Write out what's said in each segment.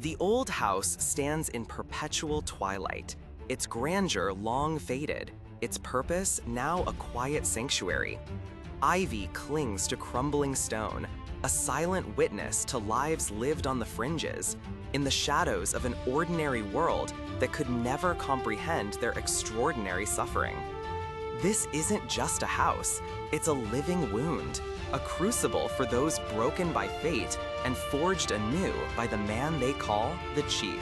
The old house stands in perpetual twilight, its grandeur long faded, its purpose now a quiet sanctuary. Ivy clings to crumbling stone, a silent witness to lives lived on the fringes, in the shadows of an ordinary world that could never comprehend their extraordinary suffering. This isn't just a house, it's a living wound, a crucible for those broken by fate and forged anew by the man they call the Chief.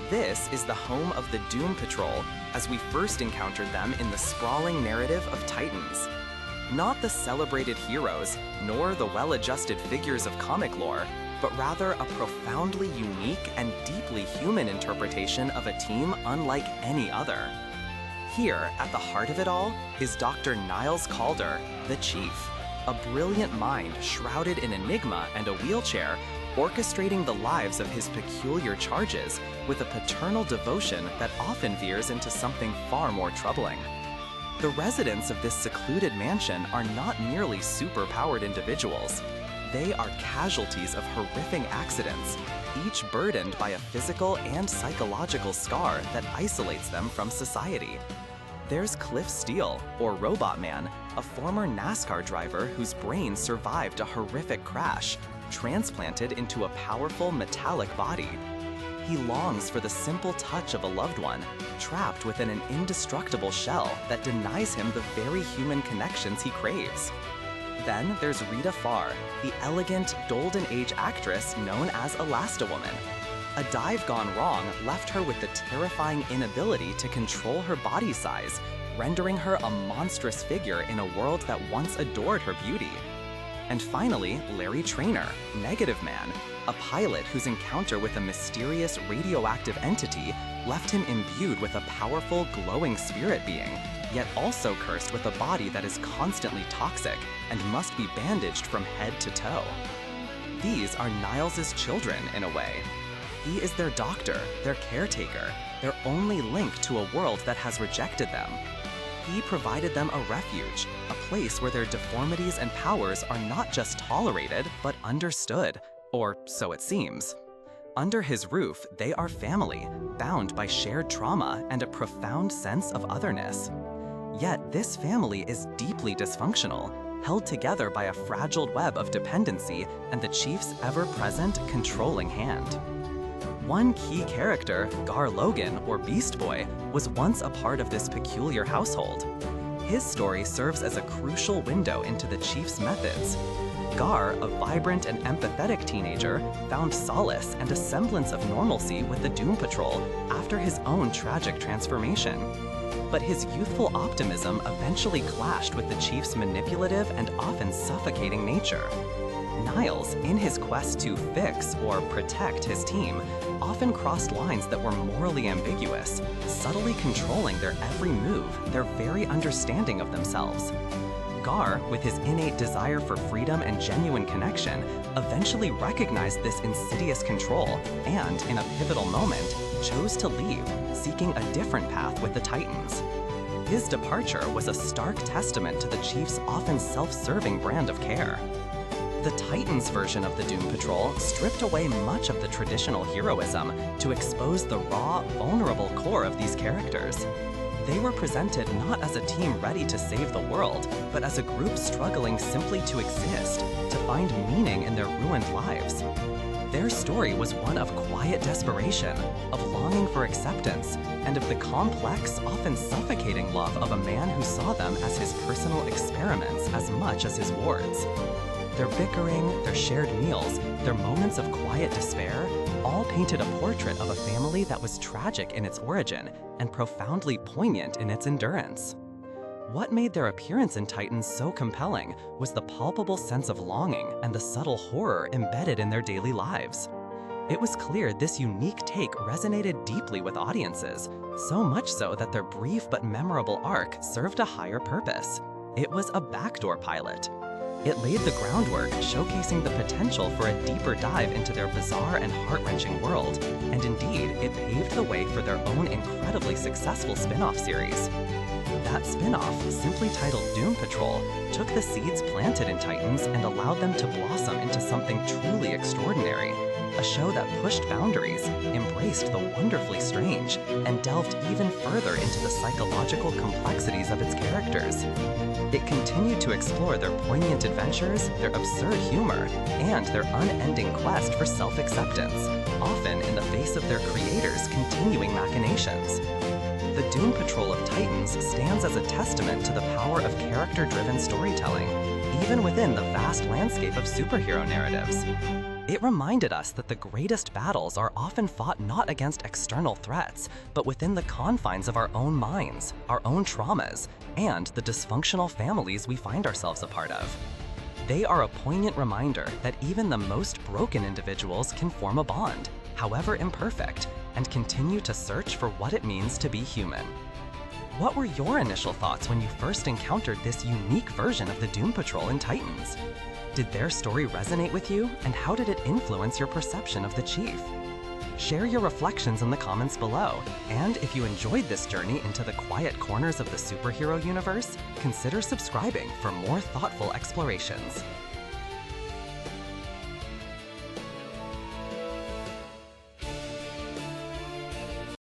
This is the home of the Doom Patrol as we first encountered them in the sprawling narrative of Titans. Not the celebrated heroes, nor the well-adjusted figures of comic lore, but rather a profoundly unique and deeply human interpretation of a team unlike any other. Here, at the heart of it all, is Dr. Niles Caulder, the Chief, a brilliant mind shrouded in enigma and a wheelchair, orchestrating the lives of his peculiar charges with a paternal devotion that often veers into something far more troubling. The residents of this secluded mansion are not merely super-powered individuals. They are casualties of horrific accidents, each burdened by a physical and psychological scar that isolates them from society. There's Cliff Steele, or Robot Man, a former NASCAR driver whose brain survived a horrific crash, transplanted into a powerful metallic body. He longs for the simple touch of a loved one, trapped within an indestructible shell that denies him the very human connections he craves. Then there's Rita Farr, the elegant, golden age actress known as Elastowoman. A dive gone wrong left her with the terrifying inability to control her body size, rendering her a monstrous figure in a world that once adored her beauty. And finally, Larry Trainor, Negative Man, a pilot whose encounter with a mysterious radioactive entity left him imbued with a powerful, glowing spirit being, yet also cursed with a body that is constantly toxic and must be bandaged from head to toe. These are Niles's children, in a way. He is their doctor, their caretaker, their only link to a world that has rejected them. He provided them a refuge, a place where their deformities and powers are not just tolerated, but understood, or so it seems. Under his roof, they are family, bound by shared trauma and a profound sense of otherness. Yet this family is deeply dysfunctional, held together by a fragile web of dependency and the Chief's ever-present controlling hand. One key character, Gar Logan, or Beast Boy, was once a part of this peculiar household. His story serves as a crucial window into the Chief's methods. Gar, a vibrant and empathetic teenager, found solace and a semblance of normalcy with the Doom Patrol after his own tragic transformation. But his youthful optimism eventually clashed with the Chief's manipulative and often suffocating nature. Niles, in his quest to fix or protect his team, often crossed lines that were morally ambiguous, subtly controlling their every move, their very understanding of themselves. Gar, with his innate desire for freedom and genuine connection, eventually recognized this insidious control and, in a pivotal moment, chose to leave, seeking a different path with the Titans. His departure was a stark testament to the Chief's often self-serving brand of care. The Titans version of the Doom Patrol stripped away much of the traditional heroism to expose the raw, vulnerable core of these characters. They were presented not as a team ready to save the world, but as a group struggling simply to exist, to find meaning in their ruined lives. Their story was one of quiet desperation, of longing for acceptance, and of the complex, often suffocating love of a man who saw them as his personal experiments as much as his wards. Their bickering, their shared meals, their moments of quiet despair, all painted a portrait of a family that was tragic in its origin and profoundly poignant in its endurance. What made their appearance in Titans so compelling was the palpable sense of longing and the subtle horror embedded in their daily lives. It was clear this unique take resonated deeply with audiences, so much so that their brief but memorable arc served a higher purpose. It was a backdoor pilot. It laid the groundwork, showcasing the potential for a deeper dive into their bizarre and heart-wrenching world, and indeed, it paved the way for their own incredibly successful spin-off series. That spin-off, simply titled Doom Patrol, took the seeds planted in Titans and allowed them to blossom into something truly extraordinary. a show that pushed boundaries, embraced the wonderfully strange, and delved even further into the psychological complexities of its characters. It continued to explore their poignant adventures, their absurd humor, and their unending quest for self-acceptance, often in the face of their creators' continuing machinations. The Doom Patrol of Titans stands as a testament to the power of character-driven storytelling, even within the vast landscape of superhero narratives. It reminded us that the greatest battles are often fought not against external threats, but within the confines of our own minds, our own traumas, and the dysfunctional families we find ourselves a part of. They are a poignant reminder that even the most broken individuals can form a bond, however imperfect, and continue to search for what it means to be human. What were your initial thoughts when you first encountered this unique version of the Doom Patrol in Titans? Did their story resonate with you, and how did it influence your perception of the Chief? Share your reflections in the comments below, and if you enjoyed this journey into the quiet corners of the superhero universe, consider subscribing for more thoughtful explorations.